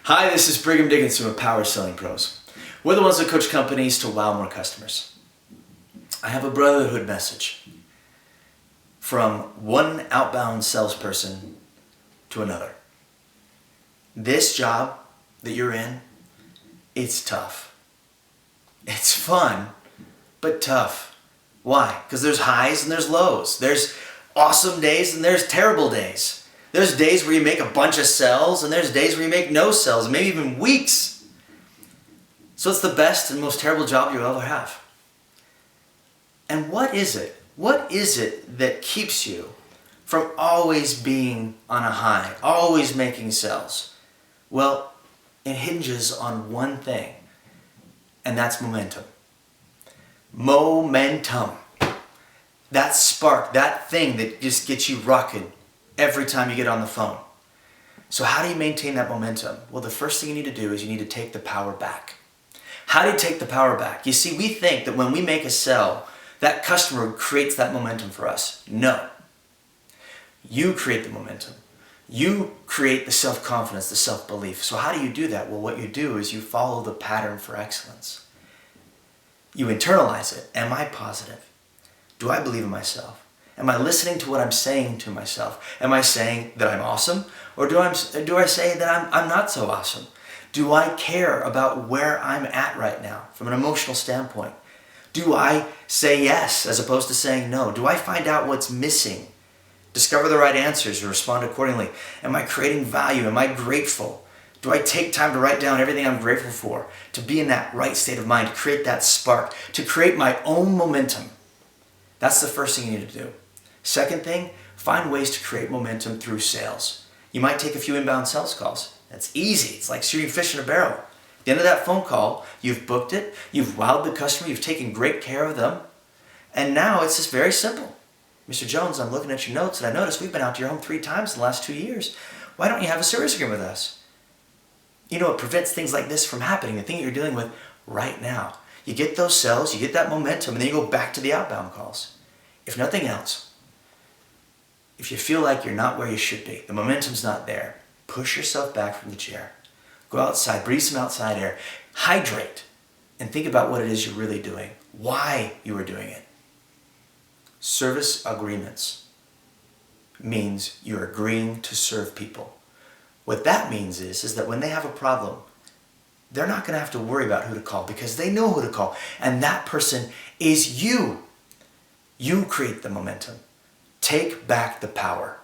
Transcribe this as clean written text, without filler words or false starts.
Hi, this is Brigham Dickinson with Power Selling Pros. We're the ones that coach companies to wow more customers. I have a brotherhood message from one outbound salesperson to another. This job that you're in, it's tough. It's fun, but tough. Why? Because there's highs and there's lows. There's awesome days and there's terrible days. There's days where you make a bunch of sales and there's days where you make no sales, and maybe even weeks. So it's the best and most terrible job you'll ever have. And what is it? What is it that keeps you from always being on a high, always making sales? Well, it hinges on one thing, and that's momentum. Momentum. That spark, that thing that just gets you rocking every time you get on the phone. So how do you maintain that momentum? Well, the first thing you need to do is you need to take the power back. How do you take the power back? You see, we think that when we make a sell, that customer creates that momentum for us. No. You create the momentum. You create the self-confidence, the self-belief. So how do you do that? Well, what you do is you follow the pattern for excellence. You internalize it. Am I positive? Do I believe in myself? Am I listening to what I'm saying to myself? Am I saying that I'm awesome? Or do I say that I'm not so awesome? Do I care about where I'm at right now from an emotional standpoint? Do I say yes as opposed to saying no? Do I find out what's missing? Discover the right answers and respond accordingly. Am I creating value? Am I grateful? Do I take time to write down everything I'm grateful for? To be in that right state of mind, to create that spark, to create my own momentum. That's the first thing you need to do. Second thing, find ways to create momentum through sales. You might take a few inbound sales calls. That's easy. It's like shooting fish in a barrel. At the end of that phone call, you've booked it, you've wowed the customer, you've taken great care of them, and now it's just very simple. Mr. Jones, I'm looking at your notes and I noticed we've been out to your home 3 times in the last 2 years. Why don't you have a service agreement with us? You know, it prevents things like this from happening, the thing that you're dealing with right now. You get those sales, you get that momentum, and then you go back to the outbound calls. If nothing else, if you feel like you're not where you should be, the momentum's not there, push yourself back from the chair. Go outside, breathe some outside air, hydrate, and think about what it is you're really doing, why you are doing it. Service agreements means you're agreeing to serve people. What that means is that when they have a problem, they're not going to have to worry about who to call because they know who to call. And that person is you. You create the momentum. Take back the power.